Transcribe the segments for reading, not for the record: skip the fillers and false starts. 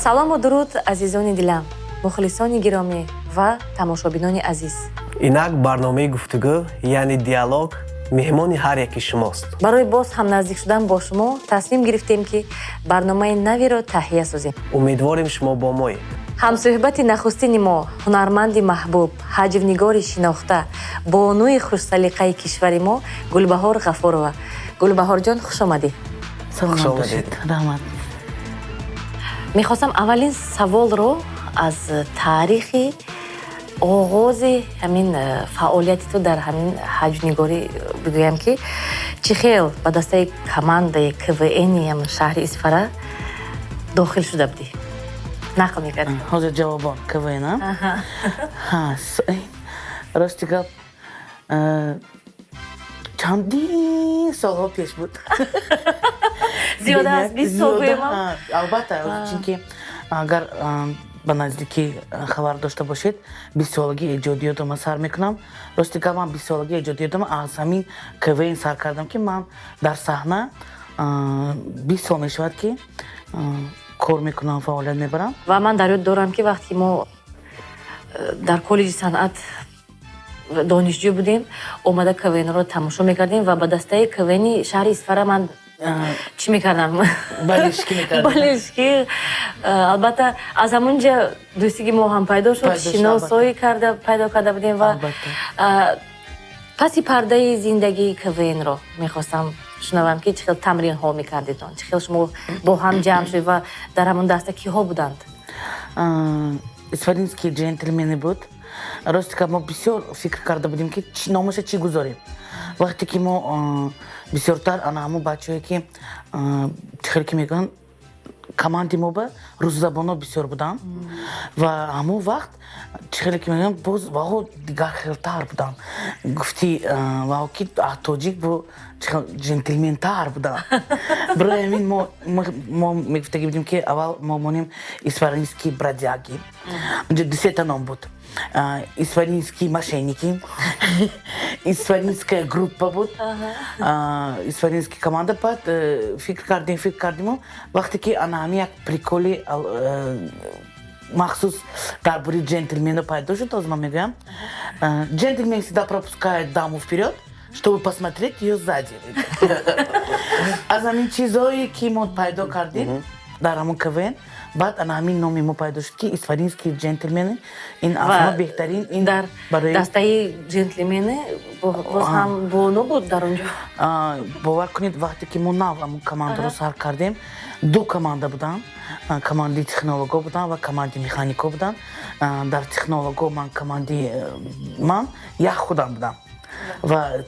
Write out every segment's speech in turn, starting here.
салому дуруд азизони дилам, мухлисони гиромӣ ва тамошобинони азиз. Инак барномаи гуфтугу яъне диалог меҳмони ҳар яки шумост. Барои боз ҳам наздик шудан бо шумо тасмим гирифтем ки барномаи наверо таҳия созем. Умедворим шумо бо моед. ҳамсӯҳбати нахустини мо ҳунарманди маҳбуб, ҳаҷвнигори шинохта, бонуи хушсалиқаи кишвари мо Гулбахор Гаффорова. Гулбахорҷон, хуш омадед. Хуш омадед. Раҳмат. мехостам аввалин саволро аз таърихи оғози ҳамин фаъолияти ту дар ҳамин ҳаҷвнигорӣ бигӯям ки чӣ хел ба дастаи командаи КВН-и ҳамин шаҳри Исфара дохил шуда будӣ? нақл мекардӣ? Ҳозир ҷавобон КВН рости гап чандин солҳо пеш буд. зиёда аз 20 сол гӯям. Албатта, чунки агар ба наздикӣ хабар дошта бошед, 20 солаги эҷодиётам сар мекунам. Рости гап ман 20 солаги эҷодиётам аз ҳамин КВН сар кардам ки ман дар саҳна 20 сол мешавад ки кор мекунам, фаъолият мебарам. ва ман дар ёд дорам ки вақте ки мо дар коллеҷи санъат донишҷӯ будем, омада КВН-ро тамошо мекардем ва ба дастаи КВН-и шаҳри Исфара ман чӣ мекардам? Балишкӣ мекардам. Балишкӣ. Албатта аз ҳамунҷа дӯстиги мо ҳам пайдо шуд, шиносоӣ пайдо карда будем ва паси пардаи зиндагии КВН-ро мехостам шунавам ки чӣ хел тамринҳо мекардед он, чӣ хел шумо бо ҳам ҷамъ шуд ва дар ҳамон даста киҳо буданд? Исфаринские джентльмени буд. Рости ка мо бисёр фикр карда будем ки номаша чӣ гузорем. Вақте ки мо бисёртар ана ҳамон бачаҳое ки чӣ хел ки мегӯянд команди мо ба рӯззабонҳо бисёр буданд ва ҳамон вақт чӣ хеле ки мегӯянд боз ваҳо дигар хелтар буданд. Гуфти ваҳо ки тоҷик бо джентльментар буданд. Барои ҳамин мо мегуфтагӣ будем ки аввал мо монем исфаринские бродяги. Унҷо дусета ном буд. Исфаринские мошенники, исфаринская группа буд, исфаринская команда. Баъд фикр кардиму вақте ки ана ҳамин як приколи махсус дар бори джентльменов пайдо шуд, аз ман мегӯям, джентльмен всегда пропускает даму вперед, чтобы посмотреть её сзади. Аз ҳамин чизҳое ки мо пайдо кардем дар ҳамон КВН, баъд ана ҳамин номи мо пайдо шуд ки исфаринские джентльмени. Ин аз беҳтарин ин дар дастаи джентльмени боз ҳам боно буд дар онҷо. Бовар кунед, вақте ки мо нав ҳамон командаро сар кардем, ду команда буданд, команди технолого буданд ва команди механико буданд. Дар технолого ман команди ман як худам будам ва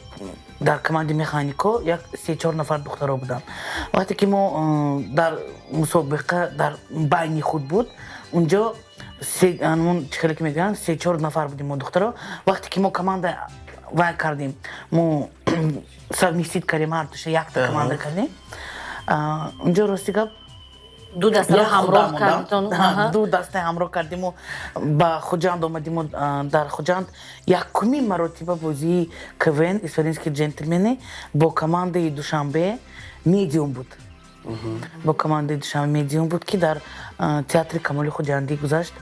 дар команди механико як 3-4 нафар духтаро буданд. Вақте ки мо дар мусобиқа дар байни худ буд, унҷо чӣ хеле ки мегӯянд 3-4 нафар будем мо духтаро. Вақте ки мо команда вай кардем, мо совместит Карим ҳардуша якта команда кардем. Унҷо рости гап ду дастаро ҳамроҳ кардитон? Ду даста ҳамроҳ кардиму ба Хуҷанд омадиму. Дар Хуҷанд якумин маротиба бозии КВН исфаринские джентльмени бо командаи Душанбе медиум буд. Бо командаи Душанбе медиум буд ки дар театри Камоли Хуҷандӣ гузашт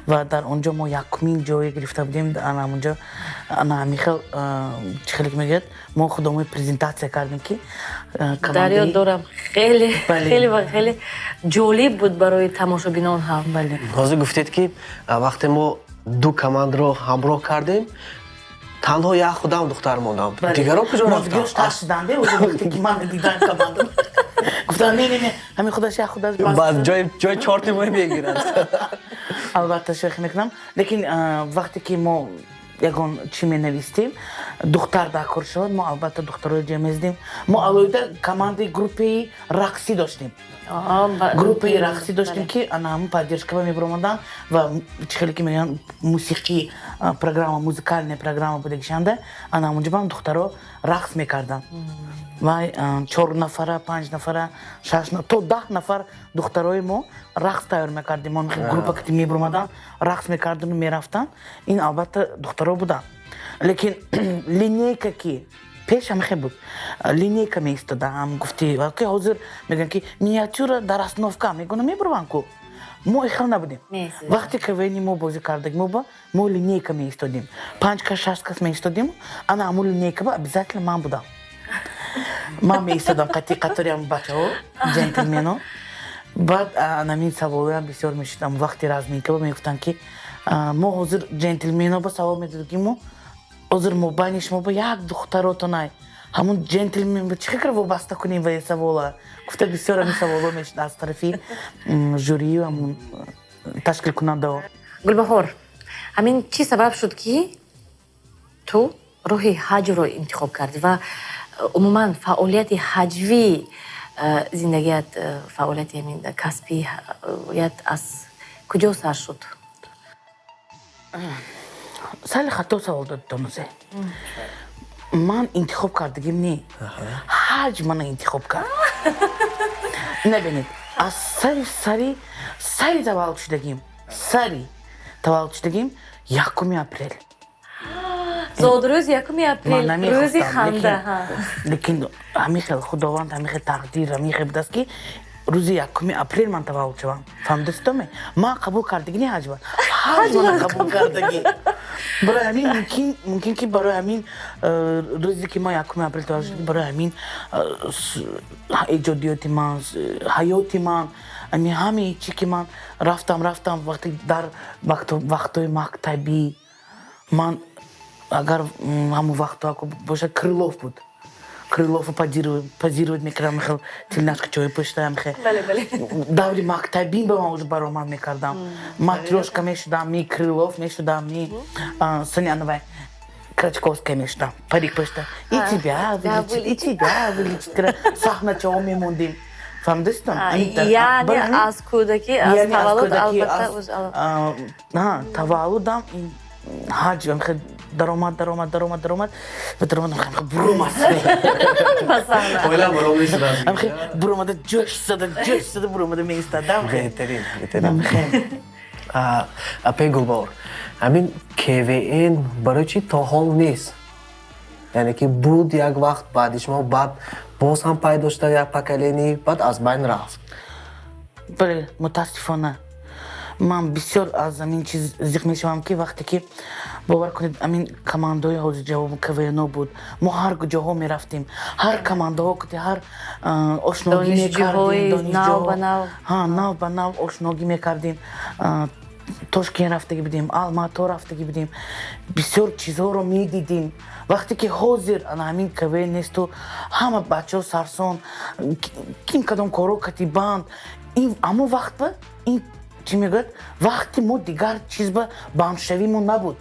ва дар онҷо мо якумин ҷое гирифта будем. Ана ҳамонҷо ана ҳамин хел чӣ хеле ки мегӯяд мо худамон презентатсия кардем ки дар ёд дорам хеле ҷолиб буд барои тамошобинон ҳам. Ҳозир гуфтед ки вақте мо ду командаро ҳамроҳ кардем, танҳо як худам духтар мондам. Дигаро куҷо рафтанд? Гуфтам не ҳамин худаш як худаш баъд ҷои чорти мо мегиранд. Албатта шӯхӣ мекунам, лекин вақте ки мо ягон чӣ менавистем, духтар дар кор шавад, мо албатта духтарои ҷамъ мезидем. Мо алоҳида командаи группаи рақсӣ доштем. Группаи рақсӣ доштем ки ана ҳамон поддержкава мебиромаданд ва чӣ хеле ки мегӯянд мусиқӣ программа, музикальная программа буде кишанда, ана ҳамонҷо бам духтаро рақс мекарданд. Ва 4 нафара, 5 нафара, 6 нафара, то 10 нафар духтарои мо рақс тайёр мекардем. Он группа ки мебиромаданд, рақс мекардану мерафтанд. Ин албатта духтаро буданд. Лекин линейка ки пеш ҳам хел буд. Линейка меистодам, гуфти, ҳозир мегӯям ки миниатюра дар основка, мегӯям мебарованд ку. мо ихал набудем. Месяц. Вақти кавени мо бозӣ кардагим мо линейка меистодим. 5 кас 6 кас меистодим. Ана аму линейка ба обязательно ман будам. Ман меистодам қатори бачаҳо, джентльмено. Баъд анамин саволам бисёр мешудам. Вақти разминка ба мегуфтанд ки мо ҳозир джентльмено ба савол медодагим мо ҳозир мо байни шумо ба як духтаротонай ҳамун джентльмен ба чӣ хикр вобаста кунем ба савола. Гуфта бисёр ҳамин саволо мешуд аз тарафи жюрию ҳамун ташкилкунандаҳо. Гулбахор, ҳамин чӣ сабаб шуд ки ту роҳи ҳаҷро интихоб кардӣ ва умуман фаъолияти ҳаҷвии зиндагият, фаъолияти ҳамин касбият аз куҷо сар шуд? сали хато савол додӣ Dilnozа. Ман интихоб кардагим не. ҳаҷ мана интихоб кард. Набинед, аз сари таваллуд шудагим. Таваллуд шудагим 1 апрел. Зодрӯз 1 апрел, рӯзи ханда. Лекин ҳамин хел худованд, ҳамин хел тақдир, ҳамин хел будааст ки рӯзи 1 апрел ман таваллуд шавам. Фаҳмидаст томе? Ман қабул кардагӣ не ҳаҷ ман. ҳаҷ ман қабул кардагӣ. барои ҳамин мумкин ки барои ҳамин рӯзе ки ман 1 апрел таваллуд шудагим, барои ҳамин эҷодиёти ман, ҳаёти ман, ҳамин ҳамаи чӣ ки ман рафтам вақти дар вақтҳои мактабӣ ман агар ҳамун вақтҳо бошад Крылов буд. Крылову позировать мекардам, хел тельняшка чой пуштам, хел. Даври мактаби ба ман уже баромад мекардам. Матрёшка мешудам, ми Крылов мешудам, ми Соняновой Крачковская мешудам. Парик пушта. И тебя вылечить. Сахна чао мемондим. Фаҳмидаст то? Яъни аз кӯдаки, аз таваллуд албатта таваллудам ҳаҷ хел даромад буромад буромада ҷӯш сада буромада меистадам. беҳтарин. Апе Гулбахор, ҳамин КВН барои чӣ то ҳол нест? яъне ки буд як вақт баъди шумо баъд боз ҳам пайдо шуда як поколени баъд аз байн рафт. бале мутаассифона ман бисёр аз ҳамин чиз зиқ мешавам ки вақте ки бовар кунед ҳамин командаҳои ҳозирҷавоб КВН буд, мо ҳар ҷоҳо мерафтем, ҳар командаҳо куди ҳар ошногӣ мекардем, нав ба нав ошногӣ мекардем, Тошкент рафтагӣ будем, Алмато рафтагӣ будем, бисёр чизҳоро медидем. Вақте ки ҳозир ҳамин КВН несту ҳама бачаҳо сарсон ким кадом коро катибанд аммо вақт ба ин чӣ мегӯяд вақти мо дигар чиз ба бандшавимон набуд.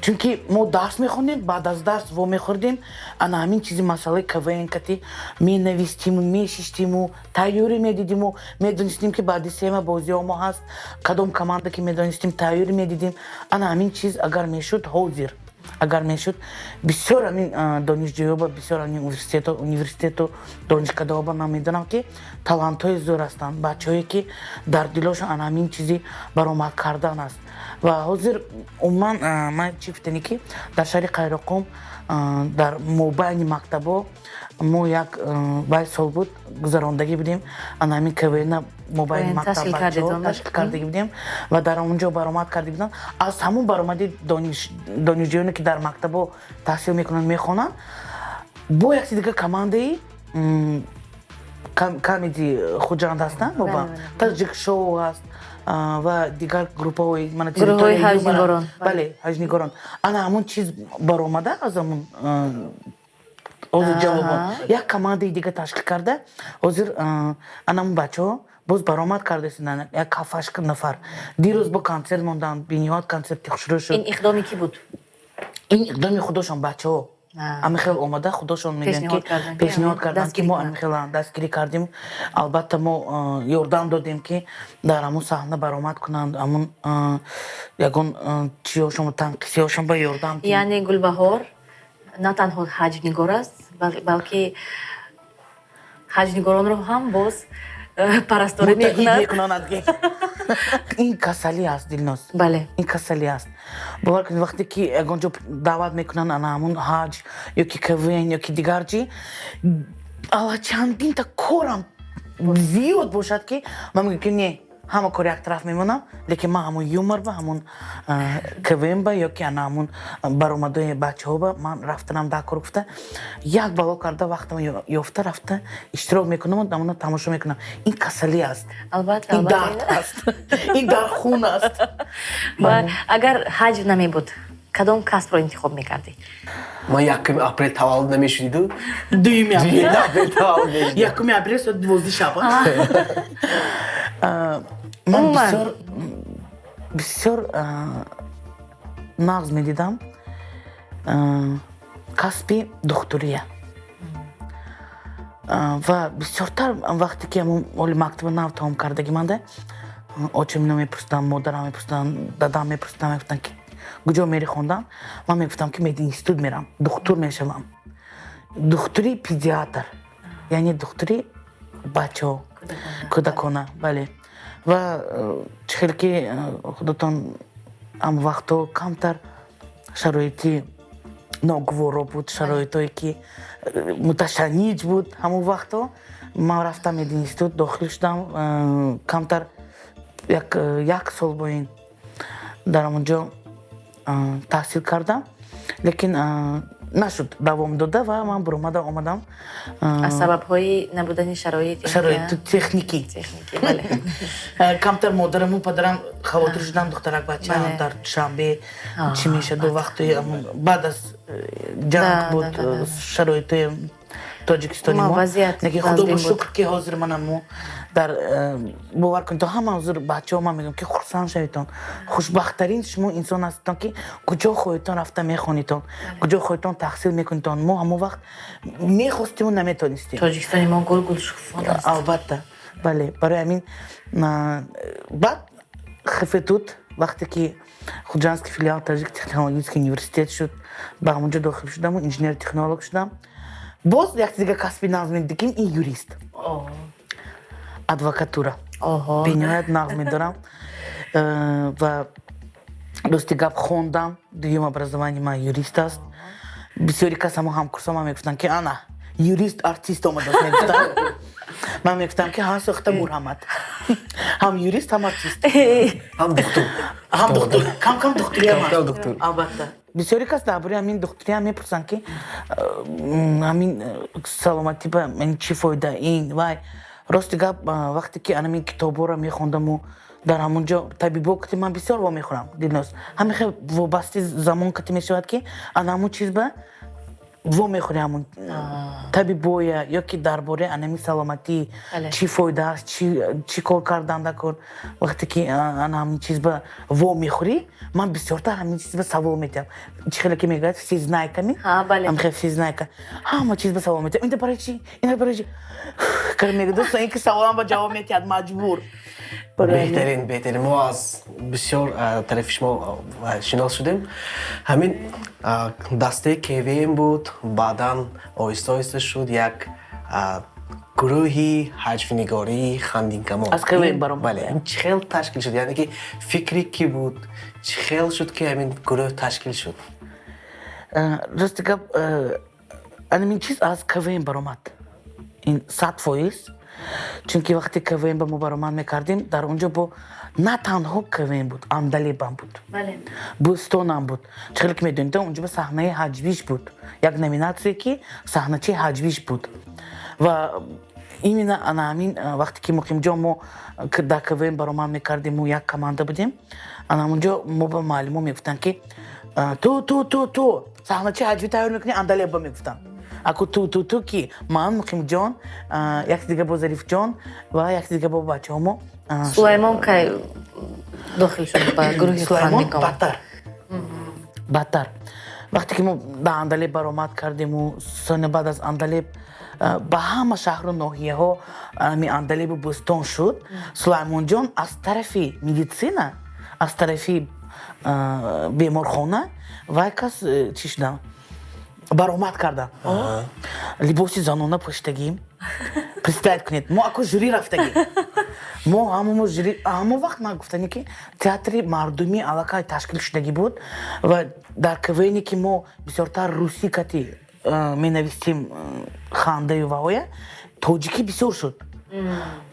Чунки мо дарс мехондем, баъд аз дарс вомехӯрдем, ана ҳамин чизи масъалаи КВН кати менавистиму, мешиштиму, тайёрӣ медидиму, медонистем ки баъди сема бозиҳо мо ҳаст, кадом команда ки медонистем тайёрӣ медидем. Ана ҳамин чиз агар мешуд ҳозир, агар мешуд бисёр ҳамин донишҷӯёба, бисёр ҳамин университету донишкадаҳоба ман медонам ки талантҳои зӯр ҳастанд, бачаҳое ки дар дилошон ана ҳамин чизи баромад кардан аст. ва ҳозир умуман ман чӣ гуфтани ки дар шаҳри Қайроқум дар мобайни мактабҳо мо як вай сол буд гузарондагӣ будем, ана ҳамин КВН мобайни мактаб бачаҳо ташкил кардагӣ будем ва дар онҷо баромад карда буданд. аз ҳамун баромади донишҷӯёне ки дар мактабҳо таҳсил мекунанд мехонанд бо якчи дигар командаи камеди хуҷанд ҳастанд, таҷик шоу ҳаст ва дигар группаҳои гурӯҳҳои ҳаҷнигорон. Бале, ҳаҷнигорон. Ана ҳамун чиз баромада аз ҳамун ҳозир ҷавобот як командаи дига ташкил карда ҳозир ана ҳамун бачаҳо боз баромад кардастанд, як 7-8 нафар. Дирӯз бо консерт монданд, бениҳоят консерти хушрӯ шуд. ин иқдоми ки буд? ин иқдоми худошон бачаҳо ҳамихел омада худошон мегӯянд ки пешниҳод карданд ки мо ҳамихел дастгирӣ кардем. Албатта мо ёрдам додем ки дар ҳамун саҳна баромад кунанд, ҳамун ягон чиҳошон танқисиҳошон ба ёрдам. Яъне Гулбахор на танҳо ҳаҷнигор аст, балки ҳаҷнигоронро ҳам боз парасторӣ мекунад. ин касалӣ аст Dilnaz. Бале. Ин касалӣ аст. бовар кунед вақте ки ягон ҷо даъват мекунанд ана ҳамун ҳаҷ ё ки КВН ё ки дигар ҷи аллачандинта корам зиёд бошад ки ман мегӯям ки не همه کاری یک طرف میمونم لیکن من همون یومر و همون کویم با یا که انا همون برآمده بچه ها با من رفتنم دکور گفته یک بالا کرده وقتی من یافته رفته اشتراک میکنم و دامون تماشا میکنم این کسلی است البته این درد است این در خون است و اگر حج نمی بود کدام کسب رو انتخاب میکردی؟ ما یکم اپریل تولد نمیشدید و دویمی اپریل تولد میشدید یکمی اپریل ساعت 12 شب من بسیار نغز میدیدم کسبی دکتریه و بسیارتر وقتی که اولی مکتب نو تمام کردگی منده آچه منو میپرستم مادرم میپرستم دادم میپرستم میگفتن که کجا میری خوندم من میگفتم که میدی اینستیتوت میرم دکتر میشم دکتری پدیاتر یعنی دکتری بچه ها کودکانه بله و خیلی که خودتون ام وقتا کمتر شرایطی ناگوارا بود شرایطی که متشنج بود همون وقتا من رفتم اینستیتوت داخل شدم کمتر یک سال با این در اونجا تحصیل کردم لیکن نشد دوام داده و من برآمده آمدم از سبب های نبودن شرایط تکنیکی بله کمتر مادرم و پدرم خواهر شدن دخترک بچه در شنبه چی میشه دو وقتی بعد از جنگ بود شرایط تاجیکستانی ما نگه خدا با شکر که حاضر منم در باور کنید تا همه حاضر بچه ها من میگم که خرسند شویتون خوشبختترین شما انسان هستون که کجا خودتون رفته میخونیتون کجا خودتون تحصیل میکنیتون ما همون وقت میخواستیم و نمیتونستیم تاجیکستانی ما گل شفان است البته بله برای همین بعد خفتوت وقتی که خوجانسکی فیلیال تاجیک تکنولوژیک یونیورسیتت شد با همونجا داخل شدم و انجینیر تکنولوژ شدم باز یک دیگه کسبی نظم میدیم این یوریست ادوکاتورا بنیاد نظم میدارم و دوستی گپ خوندم دویم образование من یوریست است بسیاری کس هم کورسام هم میگفتن که انا یوریست آرتیست آمده است میگفتن من میگفتم که ها سخته مرحمت هم یوریست هم آرتیست هم دکتر کم دکتری هم دکتر البته بسیاری کس درباره همین دکتری هم میپرسن که همین سلامتی به من چی فایده این وای راستی گپ وقتی که من کتابا رو میخوندم و در همونجا طبیبا که من بسیار وا میخورم دیلناز همین خیلی وابسته زمان که میشود که همون چیز به وا میخوری همون طبیبا یا که درباره انمی سلامتی چی فایده است چی کار کردن دکار وقتی که همین چیز به وا میخوری من بسیارتر همین چیز به سوال میتونم چی خیلی که میگه فیزنایکا می هم خیلی فیزنایکا همه چیز به سوال میتونم این برای چی این برای چی کریم میگه دوست این که سوالم با جواب میتید مجبور بهترین ما از بسیار طرف شما شناس شدیم همین دسته کویم بود بعداً آهسته آهسته شد یک گروهی حجم‌نگاری خندین کمان از کویم برام بله این چخیل تشکیل شد یعنی که فکری کی بود چخیل شد که همین گروه تشکیل شد راستی که این چیز از کویم برآمد این 100% چون که وقتی کویم با ما برآمد میکردیم در اونجا با نه تنها کویم بود اندلیب هم بود بله بوستون هم بود چطور که میدونید اونجا به صحنه حجبیش بود یک نمیناتوری که صحنه چی حجبیش بود و این همین وقتی که مقیم جا ما در کویم برآمد میکردیم و یک کمانده بودیم اونجا ما با معلمو میگفتن که تو صحنه چی حجبی تیار میکنی اندلیب با میگفتن اکو تو کی من مقیم جان یک دیگه با ظریف جان و یک دیگه با بچه همو سلیمان که داخل شد با گروه خندین کمان بدتر وقتی که ما در اندلیب برآمد کردیم و سال بعد از اندلیب با همه شهر و ناحیه ها می اندلیب بوستون شد سلیمان جان از طرف مدیسینه از طرف بیمارخانه و کس چی شدن برآمد کردن لباسی زنانه پوشیدگیم представить کنید ما اکو جوری رفتگیم ما همون وقت من گفتنی که تئاتر مردمی علاقه تشکیل شدگی بود و در کوینی که ما بسیارتر روسی کتی می نویسیم خانده و هویه تاجیکی بسیار شد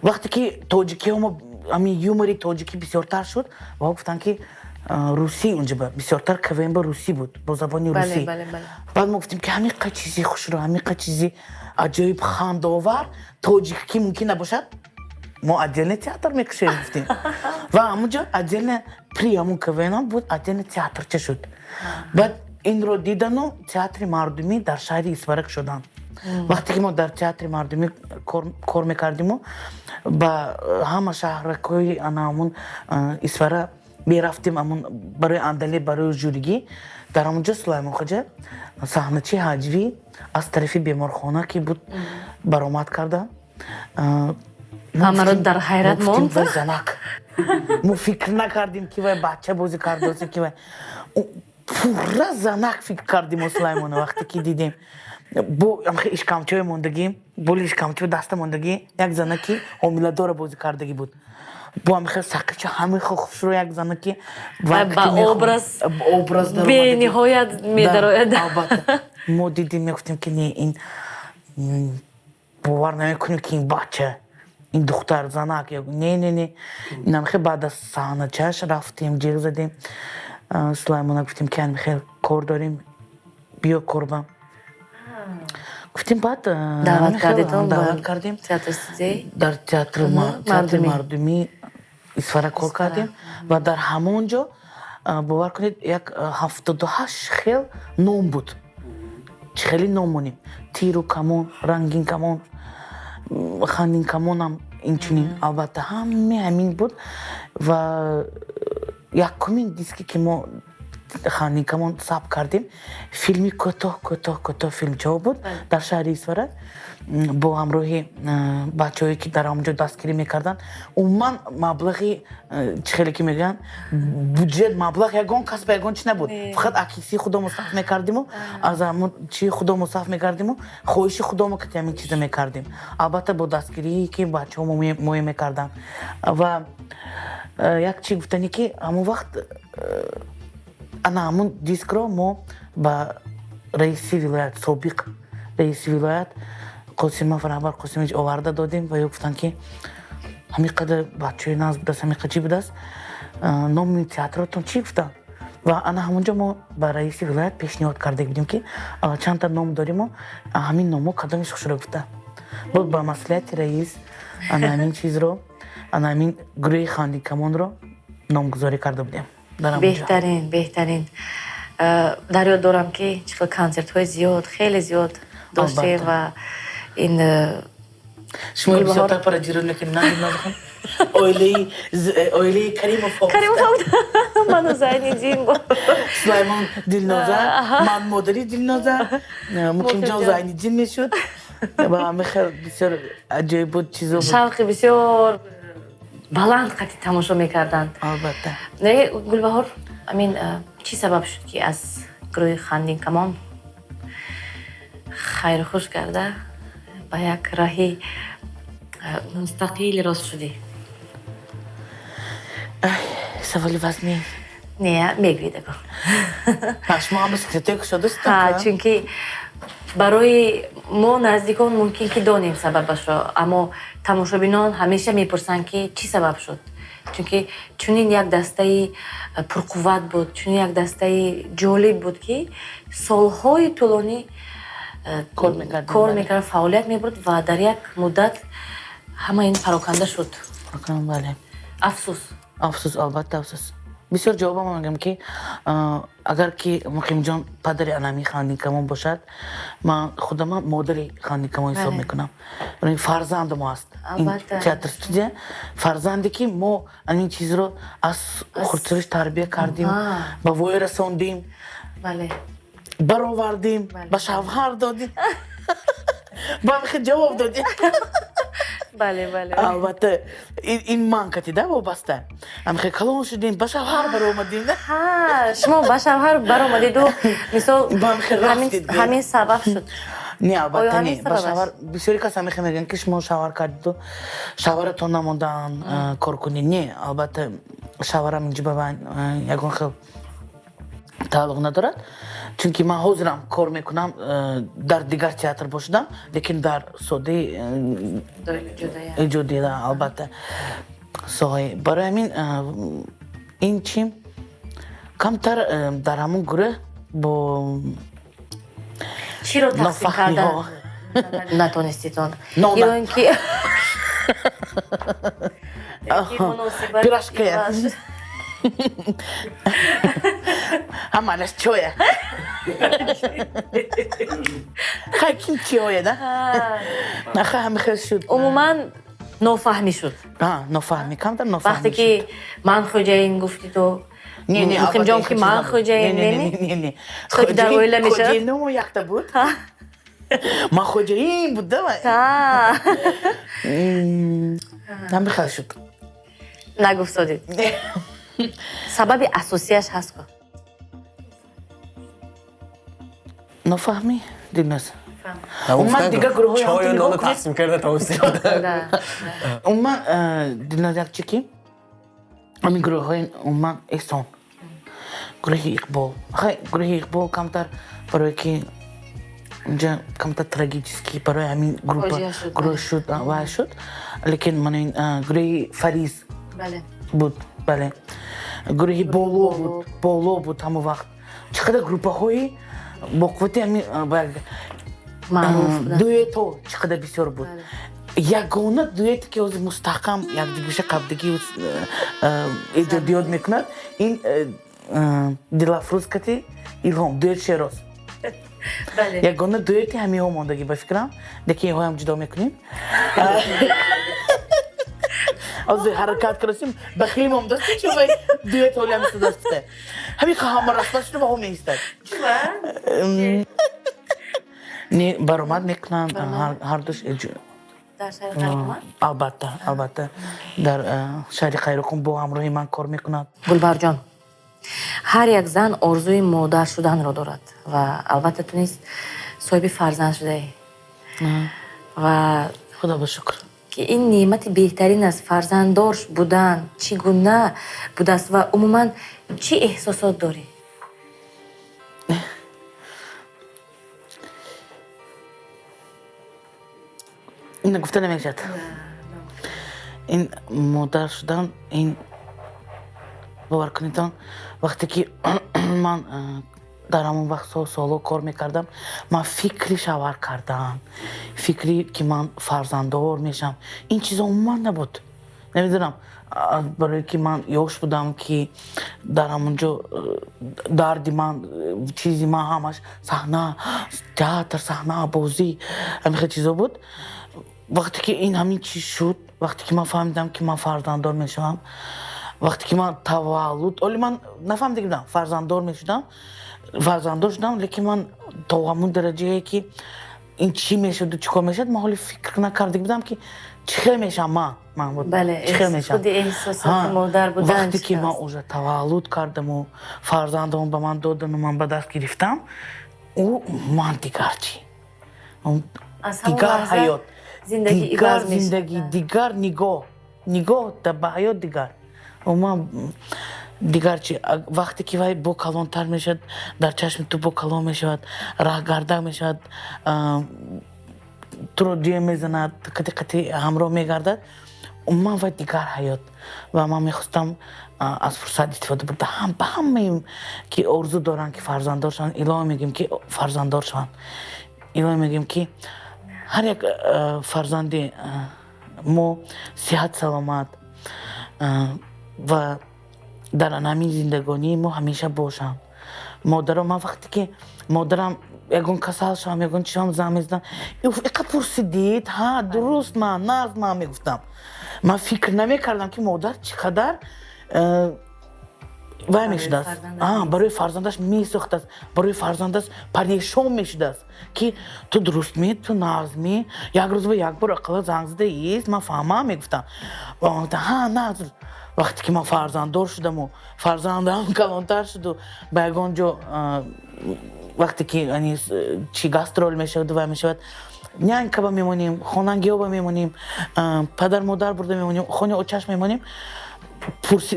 وقتی که تاجیکی ما ами юмори тоҷикӣ бисёртар шуд ва гуфтанд ки русӣ унҷа бисёртар КВН ба русӣ буд бо забони русӣ. Баъд мо гуфтем ки ҳамиқа чизи хушро, ҳамиқа чизи аҷоиб хандовар тоҷикӣ мумкин набошад. Мо отдельный театр мекушем гуфтем. Ва ҳамунҷо отдельно при ҳамун КВН буд отдельно театрча шуд. Баъд инро дидану театри мардумӣ дар шаҳри Исварак шуданд. Вақте ки мо дар театри мардумӣ кор мекардиму ба ҳама шаҳракҳои ҳамун Исвара мерафтим ҳамун барои андалӣ барои журигӣ. Дар ҳамунҷо Сулаймон хоҷа саҳначи ҳаҷвӣ аз тарафи беморхона ки буд баромад карда. ҳамаро дар ҳайрат монд. Вай занак. Мо фикр накардем ки вай бача бозӣ кардааст ки вай пурра занак фикр кардем мо Сулаймона вақте ки дидем. Бо амхе ишкамчое мондагӣ, боли ишкамчо даста мондагӣ, як занаки ҳомиладора бозӣ кардагӣ буд. Бо амхе сақича ҳамиха хушро як занаки ба образ бениҳоят медарояд. Албатта. Мо дидем мегуфтем ки не ин бовар намекунем ки ин бача ин духтар занак не намхе баъд аз саҳначааш рафтем ҷиғ задем. Сулаймона гуфтем ки амхе кор дорем биё корба. Гуфтем баъд даъват кардем театр студияи дар театри мардумӣ Исвара кор кардем ва дар ҳамон ҷо бовар кунед як 78 хел ном буд. Чӣ хели ном монем? Тиру камон, рангин камон, хандин камонам инчунин. Албатта ҳамин буд ва якумин диски ки мо хандин камон сабт кардем филми кӯтоҳ филмчаҳо буд дар шаҳри Исвара бо ҳамроҳи бачаҳое ки дар ҳамонҷо дастгирӣ мекарданд. Умуман маблағи чӣ хеле ки мегӯянд буҷет маблағ ягон кас ба ягон чӣ набуд. Фақат акиси худомо сарф мекардиму аз ҳамун чии худомо сарф мекардиму хоҳиши худомо ки ҳамин чиза мекардем. Албатта бо дастгирии ки бачаҳо моя мекарданд. Ва як чӣ гуфтане ки ҳамон вақт ана ҳамун дискро мо ба раиси вилоят собиқ раиси вилоят Қосимов раҳбар Қосимович оварда додем ва ё гуфтанд ки ҳамин қадар бачаҳои наз будааст, ҳамин қадар чӣ будааст, номи театротон чӣ гуфтанд? Ва ана ҳамунҷо мо ба раиси вилоят пешниҳод карда будем ки чандта ном дориму ҳамин номо кадомиш хушро гуфта. Буд ба маслиҳати раис ана ҳамин чизро ана ҳамин гурӯҳи хандин камонро номгузорӣ карда будем. беҳтарин. Дар ёд дорам ки чӣ хел консертҳои зиёд хеле зиёд доштем ва ин шумо бисёртар пародировали мекунед. Надинахон оилаи Каримов ману Зайниддин бо Сулаймон Дилноза, ман модари Дилноза, Мукимҷон Зайниддин мешуд ва мехел бисёр аҷоиб буд чизо буд. шавқи бисёр баланд қатӣ тамошо мекарданд. Албатта. Гулбахор, амин чӣ сабаб шуд ки аз гурӯҳи хандин камон хайрухуш карда ба як раҳи мустақили рост шудӣ? Саволи вазни. Не, мегӯӣ дагон. Шумо ҳам секретарӣ шудааст? Чунки барои мо наздикон мумкин ки донем сабабашро, аммо тамошобинон ҳамеша мепурсанд ки чӣ сабаб шуд. Чунки чунин як дастаи пурқувват буд, чунин як дастаи ҷолиб буд ки солҳои тӯлонӣ кор мекард, фаъолият мебурд ва дар як муддат ҳама ин пароканда шуд. Бале. Афсус, албатта афсус. Бисёр ҷавоба мегӯям ки агар ки Муқимҷон падари анами хандин камон бошад, ман худама модари хандин камон ҳисоб мекунам. Фарзанд мо аст. Ин театр студия фарзанде ки мо анин чизро аз хурдсариш тарбия кардем, ба воя расондем, баровардем, ба шавҳар додем. Ба мехе ҷавоб додем. Албатта ин ман катида вобаста. Амхе калон шудем, ба шавҳар баромадем. Шумо ба шавҳар баромадиду мисол ҳамин сабаб шуд. Не, албатта не. Ба шавҳар бисёри кас ҳамехе мегӯянд ки шумо шавҳар кардиду шавҳаратон намондан кор кунед. Не, албатта шавҳарам инҷо ба ман ягон хел тааллуқ надорад. Чунки ман ҳозирам кор мекунам дар дигар театр бошидам, лекин дар содаи иҷодия албатта. Сой, برای همین این چیم کمتر در همون گروه با چی رو تقسیم کردن نتونستید اون؟ یا اینکه پیراشکه همانش چویه خیلی کیم چویه نه؟ نه خیلی خیلی شد عموما نافهمی شد نافهمی کمتر نافهمی وقتی که من خوجاین گفتی تو مخیم جام که من خوجاین نمی؟ نه تو که در اویله میشه؟ خوجاین نمو یکتا بود من خوجاین بودم نمی خیلی شد نگفتادید سبب اساسیش هست که نفهمی دیلناز من دیگه گروه های چای هم نانو تقسیم کرده توصیه من دیلناز یک چیکی همین گروه های من احسان گروه اقبال گروه اقبال کمتر برای که اونجا کمتر تراژیکی برای همین گروه شد و شد لیکن من این گروه فریز بود بله گروه بولو بود همون وقت چقدر گروه هایی با قوتی همین دویتو چقدر بسیار بود یگانه دویتی که از مستحکم یک دیگه قبلگی ایجاد میکند این دلافروز کتی ایلهام دویت شیراز یگانه دویتی همین ها ماندگی به فکرم دیگه این ها هم جدا میکنیم از حرکت کردیم بخیلی هم دستی چه باید دویت هایی همیست دسته همین که همه رفتش رو با هم نیستد نه برآمد میکنن هر دوش در شهر قیروان؟ البته در شهر قیروان با همراهی من کار میکند گلبهر جان هر یک زن آرزوی مادر شدن را دارد و البته تو نیست صاحب فرزند شده ای و خدا با شکر که این نعمت بهترین است فرزنددار بودن چگونه بوده است و عموما چی احساسات داری؟ این گفته نمیشد این مادر شدن این باور کنیدان وقتی که من در همون وقت سالو کار میکردم من فکری شاور کردم فکری که من فرزنددار میشم این چیزا عموما نبود نمیدونم برای که من یوش بودم که در همونجا دردی من چیزی من همش صحنه تئاتر صحنه بازی همین چیزا بود وقتی که این همین چیز شد وقتی که من فهمیدم که من فرزنددار میشم وقتی که من تولد ولی من نفهمیده بودم فرزنددار شدم لیکن من تا همون درجه که این چی میشد و چیکار میشد من حالی فکر نکرده بودم که چی میشم من بود بله خود احساسات مادر بودن وقتی که من اوجا تولد کردم و فرزندم به من دادن و من به دست گرفتم او من دیگر چی دیگر حیات دیگر زندگی دیگر نگاه در حیات دیگر و من دیگر چی وقتی که وای بو کلانتر میشد در چشم تو بو کلان میشد راه گردک میشد تو رو دیگه میزند قطعی همراه میگردد من وای دیگر حیات و من میخواستم از فرصت استفاده بردم به همه که آرزو دارن که فرزنددار شن الهی میگیم که فرزنددار شن الهی میگیم که هر یک فرزند ما صحت سلامت و در همین زندگانی ما همیشه باشم مادرم من وقتی که مادرم یگون کسل شدم یگون چشم زنگ زدم اقا پرسیدید ها درست من میگفتم من فکر نمیکردم که مادر چقدر وای میشده است برای فرزندش میسوخت است برای فرزندش پریشان میشده است که تو درست می تو نازمی یک روز و یک بار اقلا زنگ زده ایست من فهمم میگفتم ها نه وقتی که من فرزنددار شدم و فرزندم کلانتر شد و به یگان جا وقتی که یعنی چی گاسترول میشد و میشود نянька با میمونیم خاننگی با میمونیم پدر مادر برده میمونیم خانه اوچش میمونیم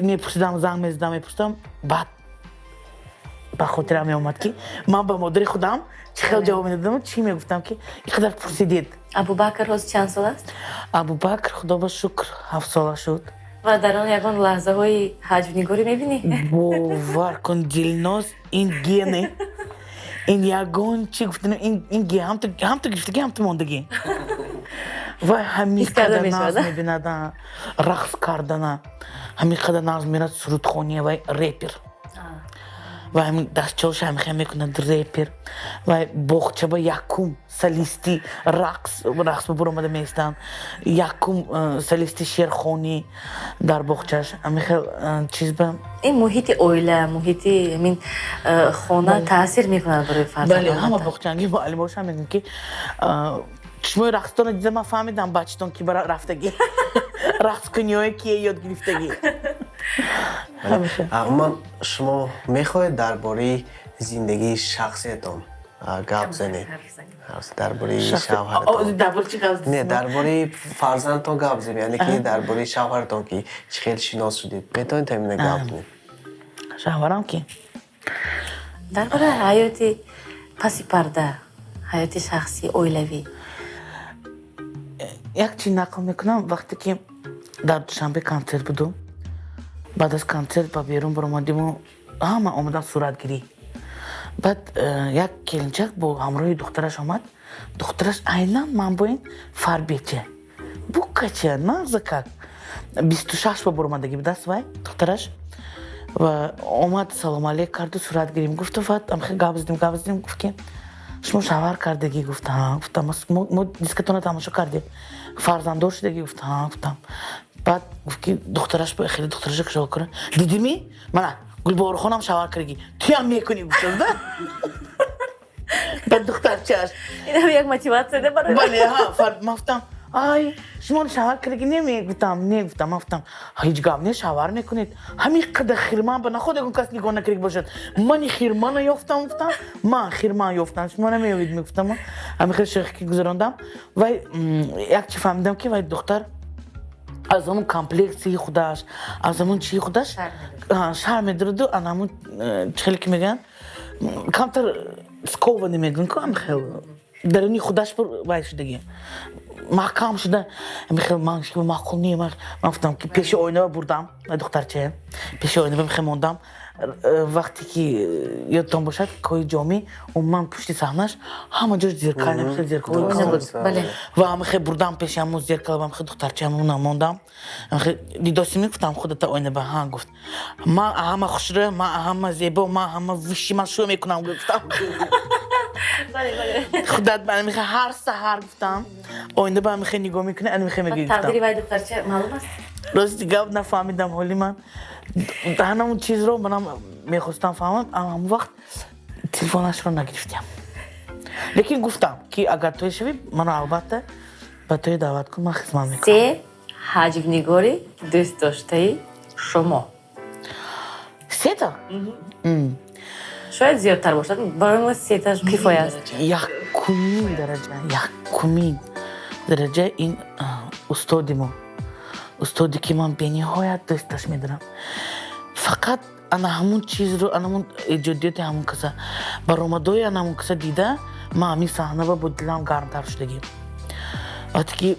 میپرسیدم زنگ میزدم میپرسیدم بعد به خاطرم میومد که من به مادر خودم چقدر جواب میدادم چی میگفتم که اینقدر پرسیدید ابوبکر روز چند سال است؟ ابوبکر خدا با شکر 7 ساله شد و و در آن یکان لحظه های حجم‌نگاری می‌بینی؟ باور کن دیلناز این گینه این یگان چی گفتن این گی هم تو گفتگی هم تو ماندگی و همین قدر ناز می‌بیندن رقص کردن همین قدر ناز میرد سرودخوانی و رپر و همین دستچالش همین میکنند رپر و بخچه با یکم سلیستی رقص ببر آمده میستن یکم سلیستی شیرخوانی در بخچهش همین چیز به این محیط اویله محیط همین خانه تاثیر میکنه برای فرزندان. بله همه بخچه‌انگی با علی باش هم میگن که چشمای رقصتون دیدم من فهمیدم بچه‌تون کی برای رفتگی رقص کنیوی کیه یاد گرفتگی. اما شما میخواید درباره زندگی شخصیتون گپ زنید؟ درباره شوهرتون؟ درباره چی گپ زنید؟ نه درباره فرزندتون گپ زنید، یعنی که درباره شوهرتون که چه خیلی شناس شدید میتونید همین گپ زنید؟ شوهرم کی؟ درباره حیاتی پس پرده حیاتی شخصی اویلوی یک چی نقل میکنم وقتی که در دوشنبه کنسرت بودم بعد از کنسرت با بیرون برآمدیم و همه آمدن صورتگیری بعد یک کلینچک با همراه دخترش آمد دخترش عیناً من با این فربیچه بوکچه نازکک 26 با برآمدگی به دست وای دخترش و آمد سلام علیک کرد و صورتگیری گفت فقط هم خیلی گپ زدیم گفت که شما شوهر کردگی گفت ها گفتم ما دیسکتون رو تماشا کردیم فرزنددار شدگی گفت ها گفتم بعد گفت که دخترش خیلی دخترش کشو کنه دیدی می من گلبهور خانم شوهر کردگی تو هم میکنی گفتم بعد دختر چش این هم یک موتیواسیون ده برای بله ها فرد گفتم آی شما شوهر کردگی نمیگفتم گفتم هیچ گپ نیست شوهر میکنید همین قدر خیرمان به خود اون کس نگاه نکرد باشد من خیرمان یافتم گفتم من خیرمان یافتم شما نمیوید میگفتم همین خیلی شیخی گذراندم و یک چی فهمیدم که وای دختر از همون کامپلکسی خودش از همون چی خودش شرم می‌دارد و همون چخیلی که میگن کمتر سکوونی میگن که هم خیلی درونی خودش وای شدگی محکم شده میخوام من شکل معقول نیم من گفتم که پیش آینه بردم دخترچه پیش آینه میخوام موندم وقتی که یادتون باشد کوی جامی و من پشت صحنه‌اش همه جور زیرکال نمیشه زیرکال بله و هم خیلی بردم پیش همون زیرکال هم خیلی دخترچه همون موندم دیداشتی میگفتم خودت آینه به هم گفت من همه خوشره من همه زیبا من همه وشی من شو میکنم گفتم خودت من میخوام هر سحر گفتم آینده به من میخوام نگاه میکنه من میخوام میگم تقدیری وای دخترچه معلوم است راستی گفت نفهمیدم حالی من همون چیز رو منم میخواستم فهمم اما همون وقت تلفنش رو نگرفتم لیکن گفتم که اگر توی شوی منو البته به توی دعوت کن من خدمت میکنم 3 حجم‌نگاری دوست داشته شما 3 تا شاید زیادتر باشد برای ما 3 تا کفایت است یکمین درجه این استادی که من به نهایت دوستش میدارم فقط انا همون چیز رو انا همون ایجادیت همون کسا برآمدهای انا همون کسا دیده من همین صحنه رو با دلم گرمتر شدگیم وقتی که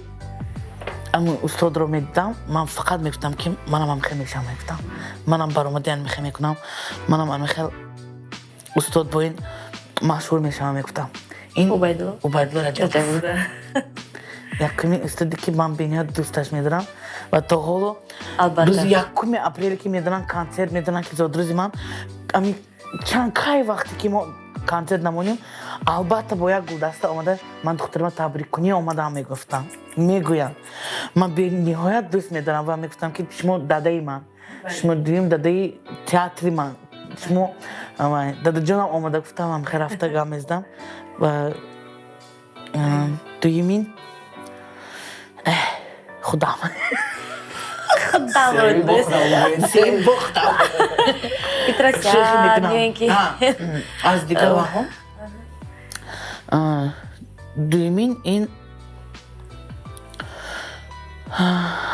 همون استاد رو میدیدم من فقط میگفتم که منم هم خیلی میشم میگفتم منم برآمده این میخوام میکنم منم هم خیلی استاد با این مشهور میشم میگفتم این عبیدالله رجب یکمی استادی که من به نهایت دوستش میدارم و تا حالا روز یکمی اپریل که میدارن کنسرت میدارن که زاد روزی من امی چند کای وقتی که ما کنسرت نمونیم البته با یک گلدسته آمده من دخترم تبریک کنی آمده میگفتم میگویم من به نهایت دوست میدارم و میگفتم که شما دادای من شما دویم دادای تئاتر من شما دادا جانم آمده گفتم هم خیلی رفته گام میزدم و دویمین خودم رو دوست سیم بختم پیترا که از دیگه و هم دویمین این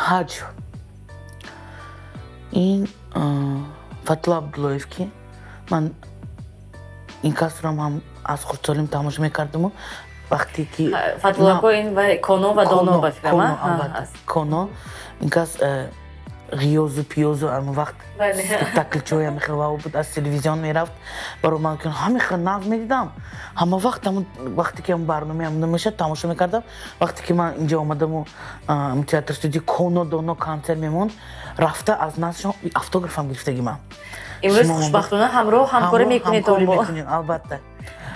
حج این فتلا عبداللهیف که من این کس رو هم از خودسالیم تماشا میکردم وقتی که فتلا کو این و کانو و دانو بفرما کانو این کس غیوز و پیوز و اون وقت سپتاکل چویا میخواه بود از تلویزیون میرفت برای من که همه خناق میدیدم همه وقتی که اون برنامه هم نمیشه تماشا میکردم وقتی که من اینجا اومدم و تئاتر استودیو کونو دونو کانسرت میموند رفته از نازشون автограф هم گرفتگی من امروز خوشبختانه همکاری میکنید البته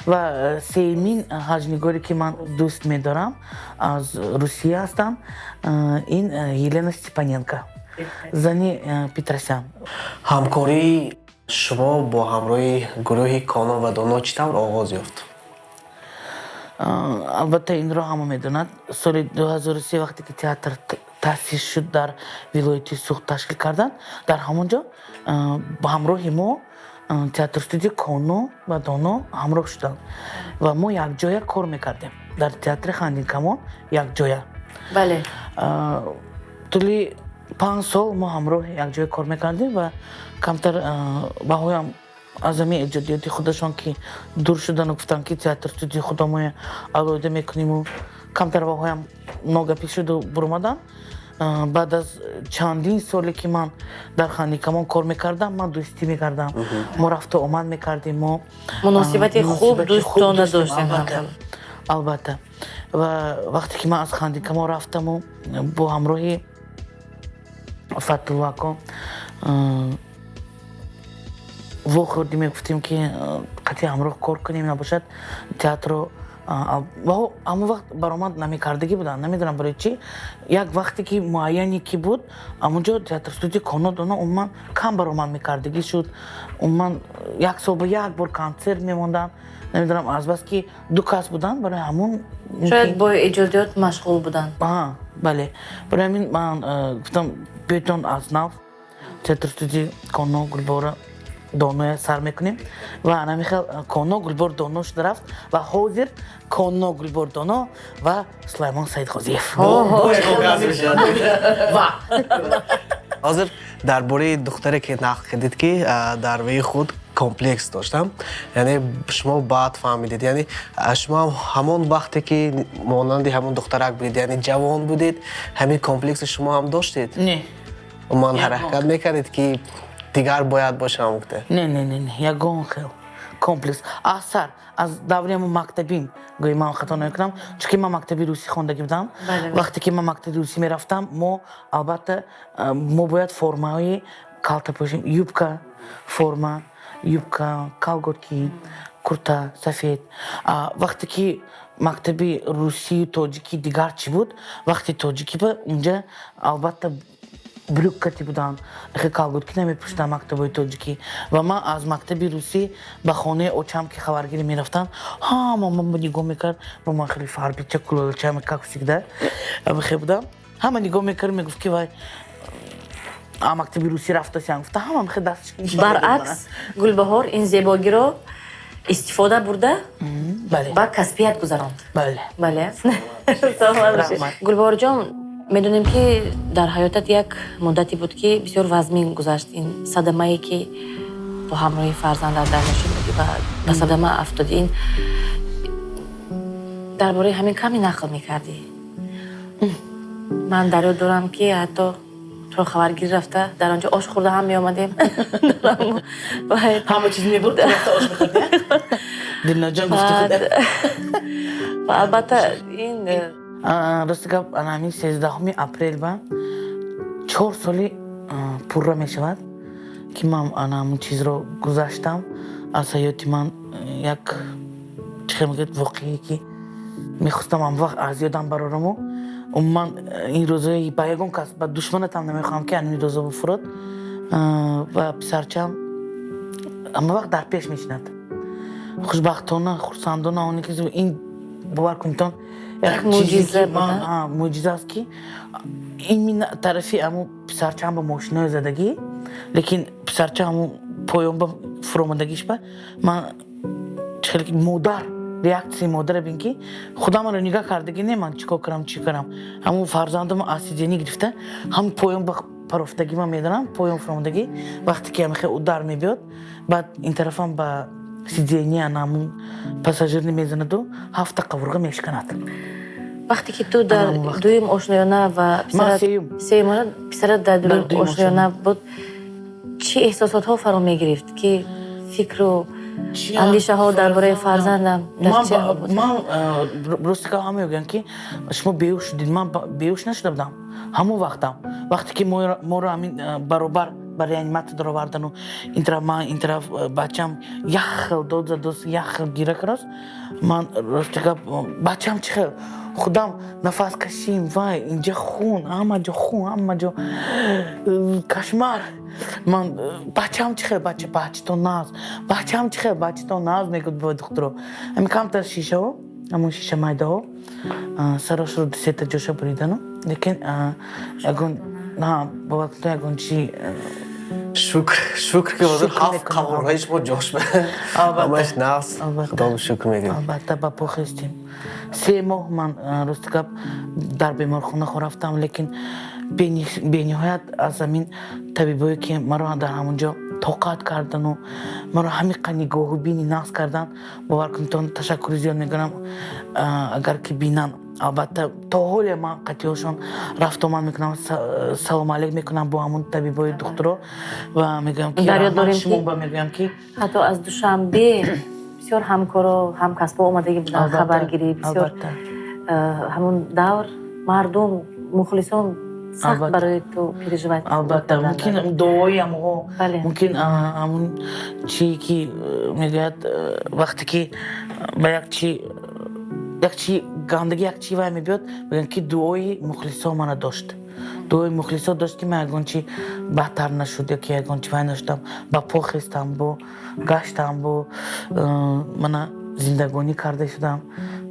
و سیمین حاجنگاری که من دوست میدارم از روسیه هستم این یلنا استپانенко زنی پترسیان همکاری شما با همراه گروه کانو و دونو چطور آغاز یافت؟ البته این رو همه میدونند سال 2003 وقتی که تئاتر تأسیس شد در ولایت سوخت تشکیل کردن در همونجا با همراه ما تئاتر استودیو کانو و دونو همراه شدن و ما یک جای کار میکردیم در تئاتر خاندین کمان یک جای بله طولی 5 سال ما همراه یک جای کار میکردیم و کمتر باهایم از همین ایجادیات خودشان که دور شدن و گفتن که تئاتر استودیو خود ما آلوده میکنیم و کمتر باهایم ناگپی شد و برآمدن بعد از چندین سالی که من در خانه کمان کار میکردم من دوستی میکردم ما رفت و آمد میکردیم ما مناسبت خوب دوستانه داشتیم البته و وقتی که من از خانه کمان رفتم و با همراه فتوواکو و خودی میگفتیم که قطعی همراه کار کنیم نباشد تئاتر رو و همون وقت برآمد نمیکردگی بودن نمیدونم برای چی یک وقتی که معینی که بود همونجا تئاتر استودیو کانو دونو اون من کم برآمد میکردگی شد اون من یک سال به یک بار کنسرت میموندم نمیدونم از بس که دو کس بودن برای همون شاید با ایجادیات مشغول بودن بله برای همین من گفتم بیتون از نو تئاتر استودیو کانو گلبهور دونو سر میکنیم و انا میخوام کانو گلبهور دونو شده رفت و حاضر کانو گلبهور دونو و سلیمان سعید غازیف حاضر درباره دختری که نقل کردید که در وی خود کمپلکس داشتم یعنی شما بعد فهمیدید یعنی شما همون وقتی که مانند همون دخترک بودید یعنی جوان بودید همین کمپلکس شما هم داشتید نه من حرکت میکردید که دیگر باید باشم وقته نه یگان خیلی کمپلکس اثر از دوره ما مکتبیم گویی من خطا نکنم چون که من مکتبی روسی خوندگی بودم وقتی که من مکتب روسی میرفتم ما البته ما باید فرمای کالتا پوشیم یوبکا فرما یوبکا کالگوتکی کورتا سفید وقتی که مکتبی روسی و تاجیکی دیگر چی بود وقتی تاجیکی بود اونجا البته بروکتی بودن خیلی کالگوتکی نمیپوشیدن مکتبای تاجیکی و من از مکتب روسی به خانه اوچم که خبرگیری میرفتم مامان نگاه میکرد مامان خیلی فاربی چه کلوچه میکاکسیده خیلی بودم همه نگاه میکرد میگفت که وای مکتب روسی رفته سیان گفته همه خیلی دستش برعکس گلبهور این زیبایی رو استفاده برده با کسبیت گذراند بله گلبهور جان میدونیم که در حیاتت یک مدتی بود که بسیار وزمین گذشت این صدمه‌ای که با همراه فرزندت در نشون بودی و به صدمه افتادی این درباره همین کمی نقل میکردی من در یاد دارم که حتی تو خبرگیری رفته در آنجا آش خورده هم میامدیم همه چیز میبرد تو رفته آش میخورده دلناز جان گفتی خوده و البته این راستی که همین 13 اپریل با 4 سالی پورا میشود که من همون چیز رو گذاشتم از حیاتی من یک چه میگید واقعی که میخواستم هم وقت از یادم برارم و من این روزایی با یکون کس با دشمنتم نمیخوام که این روزا بفرد و پسرچم اما وقت در پیش میشند خوشبختانه خرسندانه اونی که این باور کنیتان یک معجزه بود معجزه است که این طرفی همون پسرچه هم با ماشینای زدگی لیکن پسرچه همون پایان با فرامدگیش با من خیلی مادر ریاکسی مادر بین که خدا من رو نگاه کردگی نه من چیکار کنم چی کنم همون فرزندم اسیدینی گرفته هم پایان با پروفتگی من میدونم پایان فرامدگی وقتی که همخه او در میبیاد بعد این طرفم با سیدینی همون پاساژر میزند و هفته قورغه میشکند وقتی که تو در دویم آشنایانه و سیمانه پسرت در دویم آشنایانه بود چی احساسات ها فرا می گرفت که فکر و اندیشه ها درباره فرزندم در چه حال بود؟ من راستی که همه میگن که شما بیهوش شدید، من بیهوش نشده بودم همون وقتی که ما رو همین برابر برای انیمات در آوردن و این طرف بچم یک خیل دوست یک خیل گیره کرد من راستی که بچم چه خیل خودم نفس کشیم وای اینجا خون همه جا کشمار من بچم چه خیل بچه تو ناز میگود با دکتر امی کم تر شیشه ها همون شیشه مایده ها سراش رو سیت جوشه بریدن لیکن اگون نه با وقت اگون چی شکر که واسه هفت قبولهایش ما جوش به همش نفس خدا شکر میگیم البته با پخستیم 3 ماه من رستگاب در بیمارخانه رفتم لیکن بینهایت از همین طبیبایی که مرا در همونجا توقعات کردن و مرا همیقا نگاه و بینی نقص کردن باور کنتون تشکر زیاد میکنم اگر که بینن البته تا حال من قطعیشون رفت آمد میکنم سلام علیک میکنم با همون طبیبای دکتر و میگم که رحمت شما میگم که حتی از دوشنبه بسیار همکار و همکسب اومده بودن خبرگیری بسیار همون دور مردم مخلصان سخت برای تو پیرجویت البته ممکن دعایی ممکن همون چی که میگه وقتی که با یک چی گندگی یک چی وای میبیاد بگن که دعای مخلصا من داشت که من اگون چی بهتر نشد یا که اگون چی وای نشدم با پخستم با گشتم با من زندگانی کرده شدم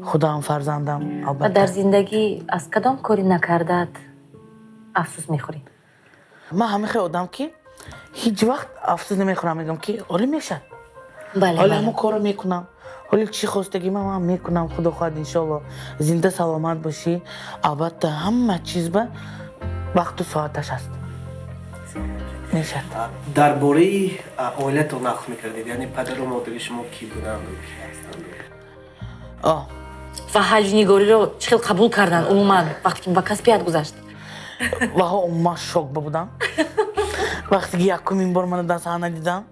خودم فرزندم و در زندگی از کدام کاری نکردت افسوس میخوری؟ من همیشه آدم که هیچ وقت افسوس نمیخورم میگم که حالی میشه حالی همون کارو میکنم حالی چی خواستگی من میکنم خدا خواهد انشالله زنده سلامت باشی البته همه چیز به وقت و ساعتش هست میشه درباره عائلتون نقل میکردید یعنی پدر و مادر شما کی بودن و حجنگاری رو چقدر قبول کردن عموما وقتی که با کسبیت گذشت و ما شوک بودم وقتی که یکمین بار من در صحنه دیدم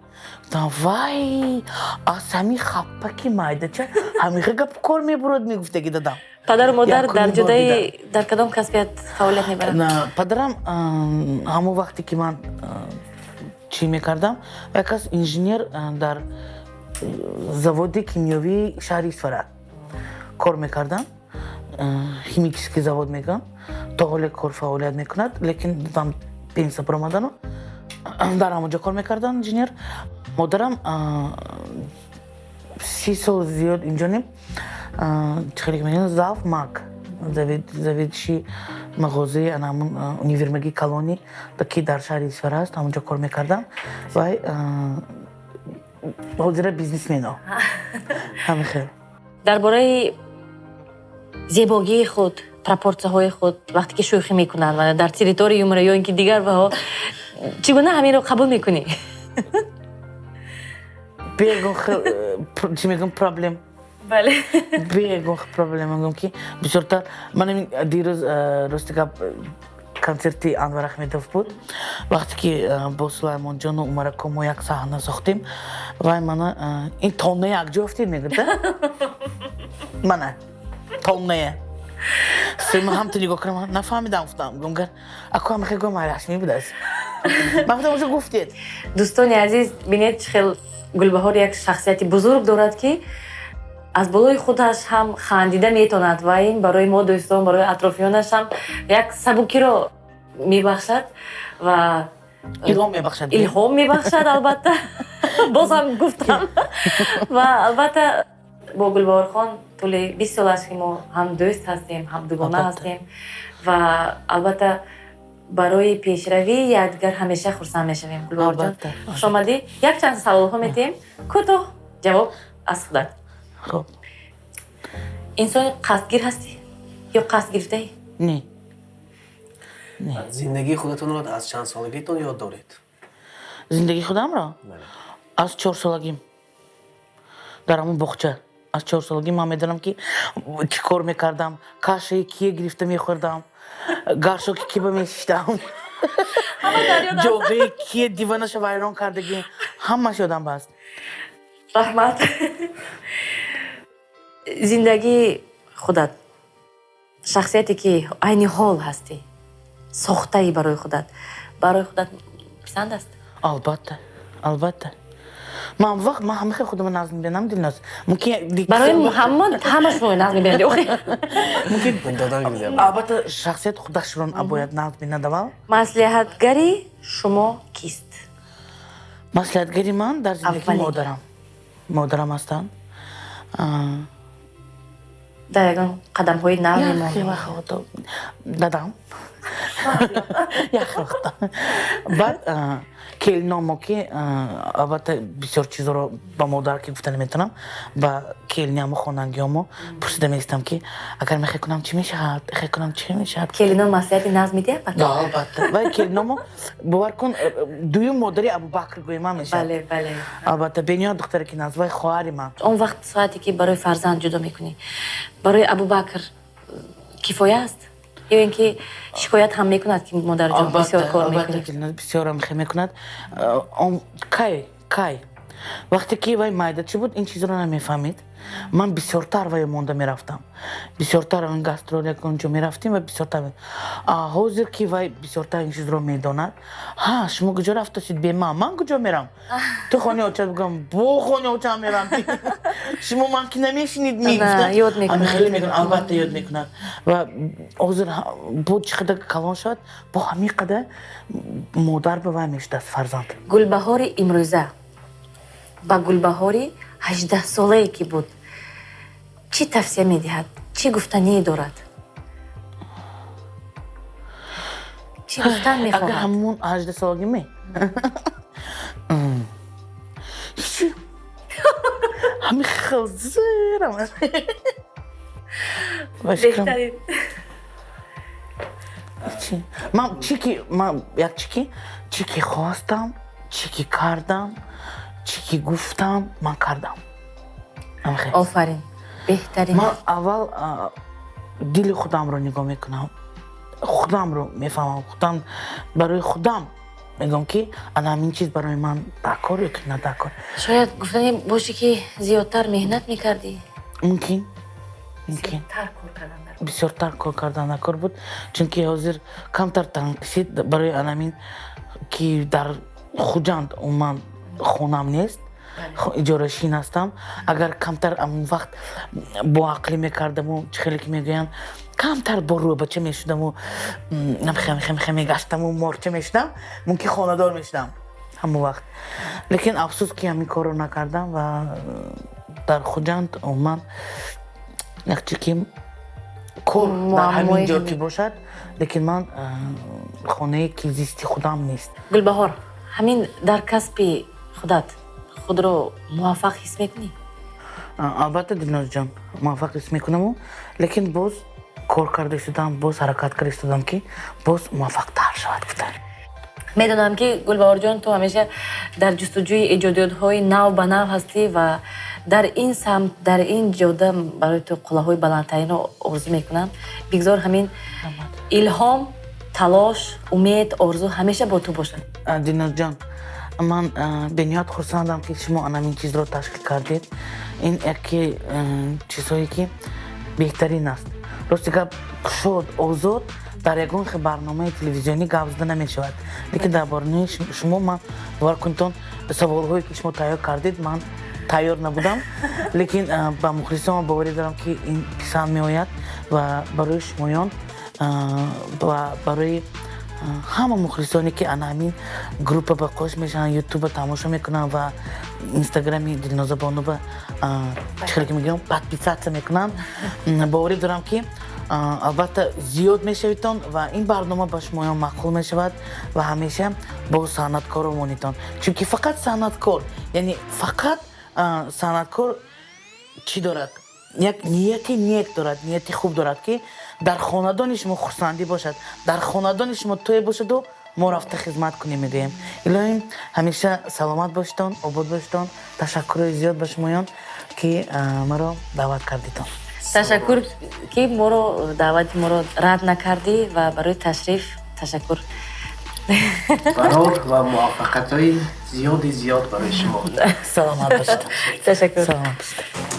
گفتم وای آسمی خپه که مایده چه همیشه گپ کار میبرد میگفته که دادم پدر و مادر در جدایی در کدام کسبیت فعالیت میبرند؟ نه پدرم همون وقتی که من چی میکردم یک از انجینیر در заводи کیمیاوی شهر اصفهان کار میکردم химический завод میگم تا حال کار فعالیت میکند لیکن там پنسا پرامدن در همونجا کار میکردن انجینیر مادرم 30 سال زیاد اینجا نیم چخیلی که میگن زاف ماک заведующий مغازه همون универмаги کالونی که در شهر اصفهان است همونجا کار میکردم و حاضر بیزنسمن ها همه خیلی درباره زیبایی خود پراپورسیه های خود وقتی که شوخی میکنن و در تریتوریوم یا اینکه دیگر و چگونه همین رو قبول میکنی؟ بگم چی میگم پرابلم بله بگم پرابلم میگم که بسیارتر من دیروز راستی که کنسرتی انور احمدوف بود وقتی که با سلیمان جان و عمر کمو یک صحنه ساختیم و من این تونه یک جا افتید میگرده من تونه سیما هم تو نگاه کنم نفهمیدم افتادم گمگر اکو هم خیلی گم رسمی بود است من خودم اونجا گفتید دوستان عزیز بینید خیلی گلبهار یک شخصیتی بزرگ دارد که از بالای خودش هم خندیده میتواند و این برای ما دوستان برای اطرافیانش هم یک سبکی رو میبخشد و الهام میبخشد البته بازم گفتم و البته با گلبهار خان طول 20 سال است که ما هم دوست هستیم هم دوگانه هستیم و البته برای پیشروی یادگار همیشه خرسند میشویم. گلبهار جان خوش آمدی. یک چند سوال ها میتیم کوتاه جواب از خودت. خب انسان قصدگیر هستی یا قصد گرفته ای؟ نه. زندگی خودتون رو از چند سالگیتون یاد دارید؟ زندگی خودم را از 4 سالگیم در همون باغچه از 4 سالگی من میدونم که چی کار میکردم کاشی کیه گرفته میخوردم گاشو که کی بمیشتم جوغه کیه دیوانش وایران کردگی همش یادم باست رحمت زندگی خودت شخصیتی که عین حال هستی ساخته‌ای برای خودت پسند است البته من وقت ما همه خودم نظم بینم دلناز ممکن برای محمد همش رو نظم بیندی ممکن البته شخصیت خودش رو باید نظم بینم مصلحتگری شما کیست؟ مصلحتگری من در زندگی مادرم هستن در یکان قدم های نرمی مانده دادم یک وقتا بعد کلینامو که البته بسیار چیزا رو با مادر که گفتن نمیتونم با کلینامو خوننگیامو پرسیده میستم که اگر من خیلی کنم چی میشه کلینام مسئله نظم میده البته و کلینامو باور کن دوی مادری ابوبکر گویما میشه بله البته بنیا دختری که نزوای خواهر من اون وقت ساعتی که برای فرزند جدا میکنی برای ابوبکر کفایه است یا اینکه شکایت هم میکند که مادر جان بسیار کار میکنه البته بسیار هم میکند کی وقتی که وای مایده چی بود این چیز رو نمیفهمید من بسیارتر وای مونده میرفتم بسیارتر این گاسترول اونجا میرفتیم و بسیارتر حاضر که وای بسیارتر این چیز رو میداند ها شما کجا رفتید به من کجا میرم تو خانه اوچه بگم بو خانه اوچه میرم شما من که نمیشنید میگفتن یاد میکنه خیلی میگن البته یاد میکنن و حاضر بود چقدر کلان شد با همین قدر مادر به وای میشد فرزند گلبهار امروزه با گلبهاری 18 ساله‌ای که بود چی توصیه میدهد چی گفتنی دارد چی گفتن میخواهد اگر همون 18 سالگی می چی همین خلزرم بهترین من چی که خواستم چی که کردم چی که گفتم من کردم آفرین بهترین من اول دل خودم رو نگاه میکنم خودم رو میفهمم خودم برای خودم میگم که این چیز برای من دکار یا که نه دکار شاید گفتنی باشی که زیادتر مهنت میکردی ممکن بسیارتر کار کردن نکار بود چون که حاضر کمتر تنقیصید برای انامین که در خوجند من خونم نیست اجاره شین هستم اگر کمتر اون وقت با عقلی میکردم و خیلی که میگوین کمتر با رو بچه میشدم و خیلی میگشتم و مرچه میشدم ممکن خانه دار میشدم همون وقت لیکن افسوس که همین کار رو نکردم و در خوجند من یک چیکی کار در همین جا که باشد لیکن من خانه که زیستی خودم نیست گلبهار همین در کسب خود رو موفق حس میکنی؟ البته دلناز جان موفق حس میکنم لیکن باز کار کرده شدم باز حرکت کرده شدم که باز موفق تر شود گفتن میدونم که گلبهار جان تو همیشه در جستجوی ایجادات های نو به نو هستی و در این سمت در این جاده برای تو قله بلندترین رو آرزو میکنم بگذار همین الهام تلاش امید آرزو همیشه با تو باشد دلناز جان من به نهایت خرسندم که شما این چیز رو تشکیل کردید این یکی چیزهایی که بهترین است راستی که شد آزاد در یکون برنامه تلویزیونی گپ زده نمیشود لیکن در باره شما من باور کنید سوالهایی که شما تیار کردید من تیار نبودم لیکن با مخلصان باوری دارم که این پسند میآید و برای شمایان و برای همه مخلصانی که همین گروپ با خوش میشن یوتیوب تماشا میکنن و اینستاگرامی دلناز بانو با چخیلی که میگم پادپیسات میکنن باوری دارم که البته زیاد میشویتون و این برنامه با شما مقبول میشود و همیشه با صنعتکار مونیتون چون فقط صنعتکار یعنی فقط صنعتکار چی دارد یک نیت دارد نیتی خوب دارد که در خاندان شما خرسندی باشد در خاندان شما توی باشد و ما رفته خدمت کنیم میگیم الهیم همیشه سلامت باشتون آباد باشتون تشکر زیاد به شمایان که ما رو دعوت کردیتون تشکر که ما رو دعوت ما رو رد نکردی و برای تشریف تشکر برار و موفقیت‌های زیاد برای شما سلامت باشید تشکر سلامت باشید